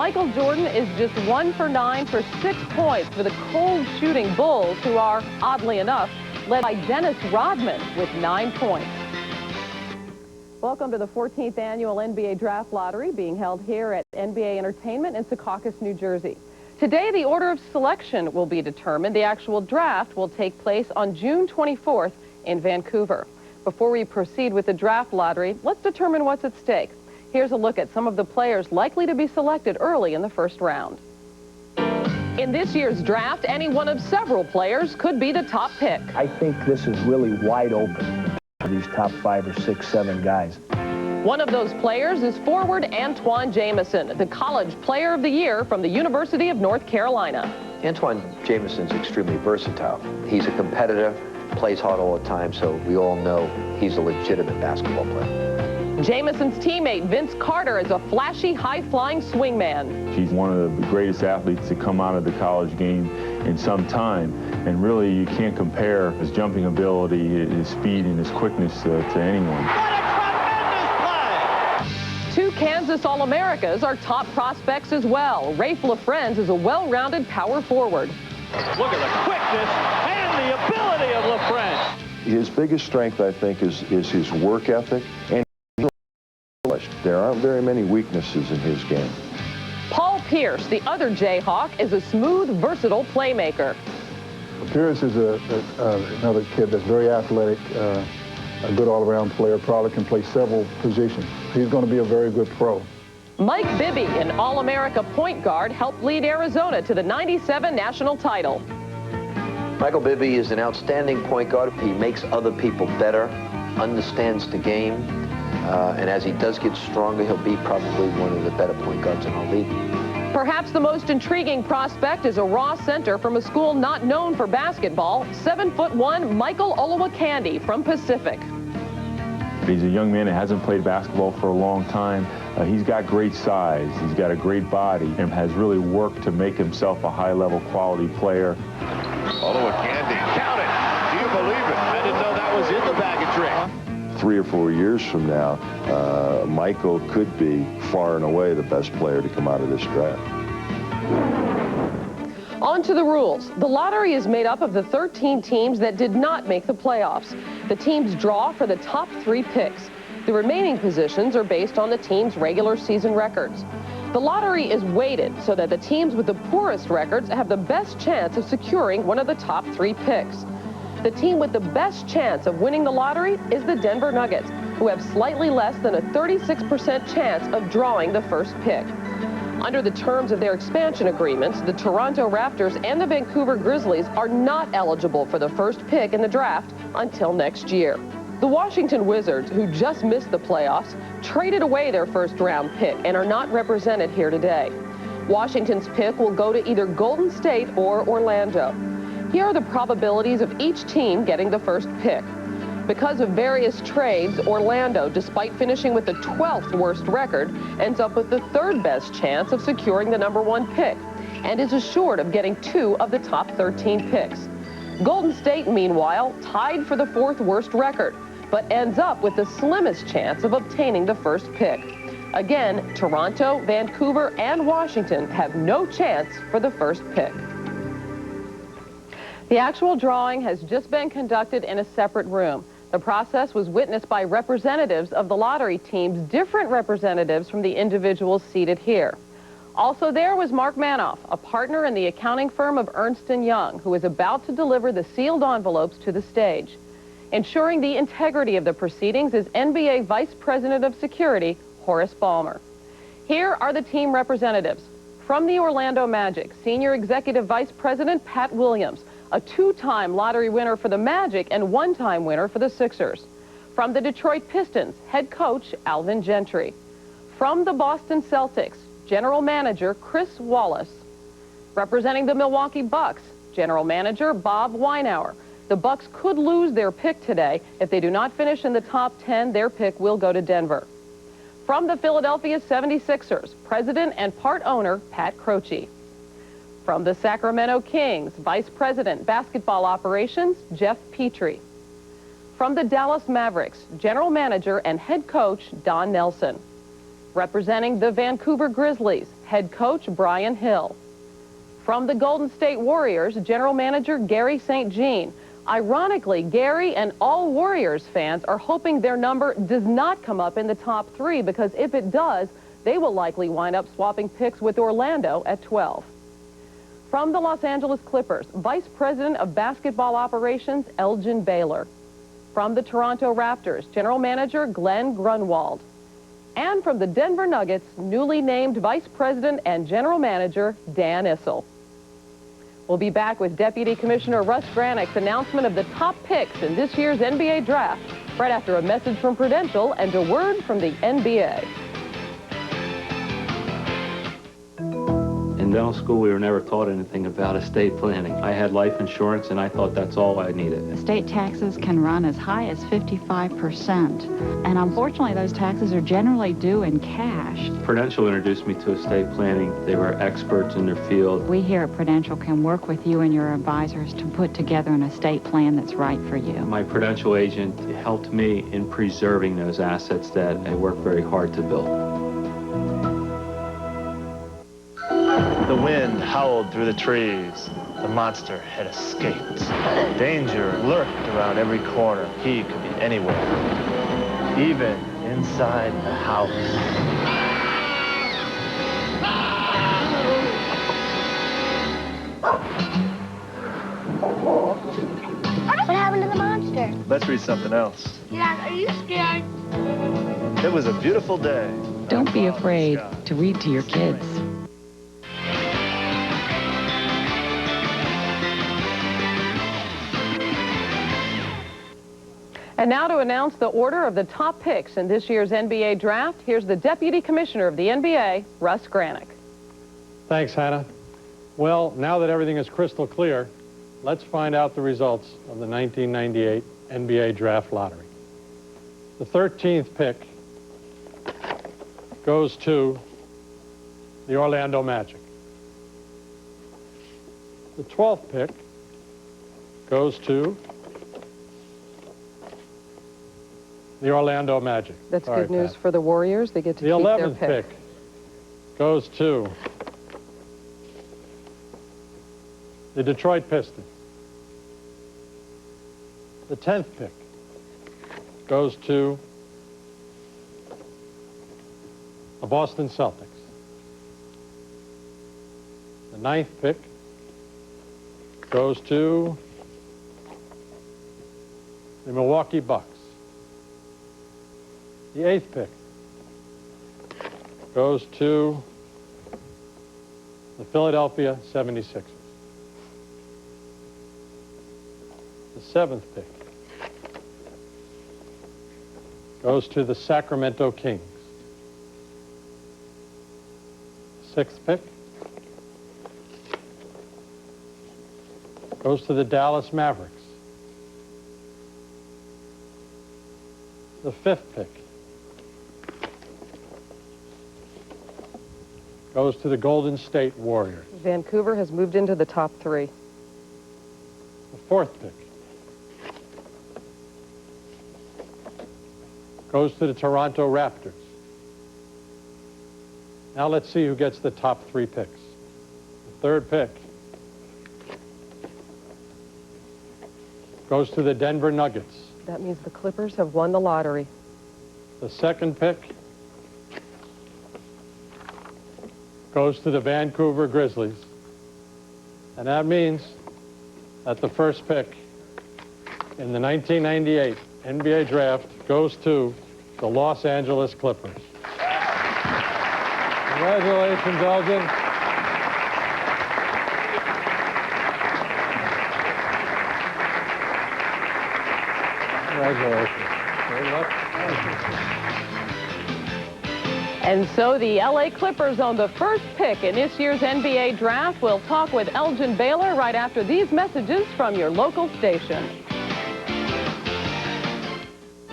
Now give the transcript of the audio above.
Michael Jordan is just 1 for 9 for 6 points for the cold shooting Bulls, who are, oddly enough, led by Dennis Rodman with 9 points. Welcome to the 14th annual NBA Draft Lottery being held here at NBA Entertainment in Secaucus, New Jersey. Today, the order of selection will be determined. The actual draft will take place on June 24th in Vancouver. Before we proceed with the draft lottery, let's determine what's at stake. Here's a look at some of the players likely to be selected early in the first round. In this year's draft, any one of several players could be the top pick. I think this is really wide open for these top 5 or 6, 7 guys. One of those players is forward Antawn Jamison, the College Player of the Year from the University of North Carolina. Antawn Jamison's extremely versatile. He's a competitor, plays hard all the time, so we all know he's a legitimate basketball player. Jamison's teammate Vince Carter is a flashy, high-flying swingman. He's one of the greatest athletes to come out of the college game in some time, and really you can't compare his jumping ability, his speed, and his quickness to anyone. What a tremendous play! 2 Kansas All-Americas are top prospects as well. Raef LaFrentz is a well-rounded power forward. Look at the quickness and the ability of LaFrentz. His biggest strength, I think, is his work ethic, and there aren't very many weaknesses in his game. Paul Pierce, the other Jayhawk, is a smooth, versatile playmaker. Pierce is another kid that's very athletic, a good all-around player, probably can play several positions. He's going to be a very good pro. Mike Bibby, an All-America point guard, helped lead Arizona to the '97 national title. Michael Bibby is an outstanding point guard. He makes other people better, understands the game, and as he does get stronger, he'll be probably one of the better point guards in our league. Perhaps the most intriguing prospect is a raw center from a school not known for basketball, 7'1" Michael Olowokandi from Pacific. He's a young man that hasn't played basketball for a long time. He's got great size, he's got a great body, and has really worked to make himself a high-level quality player. Olowokandi, count it! Do you believe it? I didn't know that was in the bag of tricks. 3 or 4 years from now, Michael could be far and away the best player to come out of this draft. On to the rules. The lottery is made up of the 13 teams that did not make the playoffs. The teams draw for the top 3 picks. The remaining positions are based on the team's regular season records. The lottery is weighted so that the teams with the poorest records have the best chance of securing one of the top 3 picks. The team with the best chance of winning the lottery is the Denver Nuggets, who have slightly less than a 36% chance of drawing the first pick. Under the terms of their expansion agreements, the Toronto Raptors and the Vancouver Grizzlies are not eligible for the first pick in the draft until next year. The Washington Wizards, who just missed the playoffs, traded away their first-round pick and are not represented here today. Washington's pick will go to either Golden State or Orlando. Here are the probabilities of each team getting the first pick. Because of various trades, Orlando, despite finishing with the 12th worst record, ends up with the 3rd best chance of securing the #1 pick and is assured of getting 2 of the top 13 picks. Golden State, meanwhile, tied for the 4th worst record, but ends up with the slimmest chance of obtaining the first pick. Again, Toronto, Vancouver, and Washington have no chance for the first pick. The actual drawing has just been conducted in a separate room. The process was witnessed by representatives of the lottery teams, different representatives from the individuals seated here. Also there was Mark Manoff, a partner in the accounting firm of Ernst & Young, who is about to deliver the sealed envelopes to the stage. Ensuring the integrity of the proceedings is NBA Vice President of Security, Horace Ballmer. Here are the team representatives. From the Orlando Magic, Senior Executive Vice President Pat Williams, a 2-time lottery winner for the Magic and 1-time winner for the Sixers. From the Detroit Pistons, head coach Alvin Gentry. From the Boston Celtics, General Manager Chris Wallace. Representing the Milwaukee Bucks, General Manager Bob Weinauer. The Bucks could lose their pick today. If they do not finish in the top 10, their pick will go to Denver. From the Philadelphia 76ers, President and part owner Pat Croce. From the Sacramento Kings, Vice President, Basketball Operations, Jeff Petrie. From the Dallas Mavericks, General Manager and Head Coach Don Nelson. representing the Vancouver Grizzlies, head coach Brian Hill. From the Golden State Warriors, general manager Gary St. Jean. Ironically, Gary and all Warriors fans are hoping their number does not come up in the top 3, because if it does, they will likely wind up swapping picks with Orlando at 12. From the Los Angeles Clippers, Vice President of Basketball Operations Elgin Baylor. From the Toronto Raptors, General Manager Glenn Grunwald. And from the Denver Nuggets, newly named Vice President and General Manager Dan Issel. We'll be back with Deputy Commissioner Russ Granick's announcement of the top picks in this year's NBA draft, right after a message from Prudential and a word from the NBA. In dental school, we were never taught anything about estate planning. I had life insurance, and I thought that's all I needed. Estate taxes can run as high as 55%, and unfortunately, those taxes are generally due in cash. Prudential introduced me to estate planning. They were experts in their field. We here at Prudential can work with you and your advisors to put together an estate plan that's right for you. My Prudential agent helped me in preserving those assets that I worked very hard to build. The wind howled through the trees. The monster had escaped. Danger lurked around every corner. He could be anywhere, even inside the house. What happened to the monster? Let's read something else. Dad, are you scared? It was a beautiful day. Don't be afraid to read to your kids. And now to announce the order of the top picks in this year's NBA draft, here's the Deputy Commissioner of the NBA, Russ Granick. Thanks, Hannah. Well, now that everything is crystal clear, let's find out the results of the 1998 NBA Draft Lottery. The 13th pick goes to the Orlando Magic. The 12th pick goes to the Orlando Magic. That's Sorry, good news Pat. for the Warriors. They get to The keep their 11th pick. pick goes to the Detroit Pistons. The 10th pick goes to the Boston Celtics. The 9th pick goes to the Milwaukee Bucks. The 8th pick goes to the Philadelphia 76ers. The 7th pick goes to the Sacramento Kings. The 6th pick goes to the Dallas Mavericks. The 5th pick goes to the Golden State Warriors. Vancouver has moved into the top 3. The 4th pick goes to the Toronto Raptors. Now let's see who gets the top 3 picks. The 3rd pick goes to the Denver Nuggets. That means the Clippers have won the lottery. The 2nd pick goes to the Vancouver Grizzlies. And that means that the 1st pick in the 1998 NBA draft goes to the Los Angeles Clippers. Congratulations, Elgin. Congratulations. Good luck. And so the LA Clippers own the 1st pick in this year's NBA draft. We'll talk with Elgin Baylor right after these messages from your local station.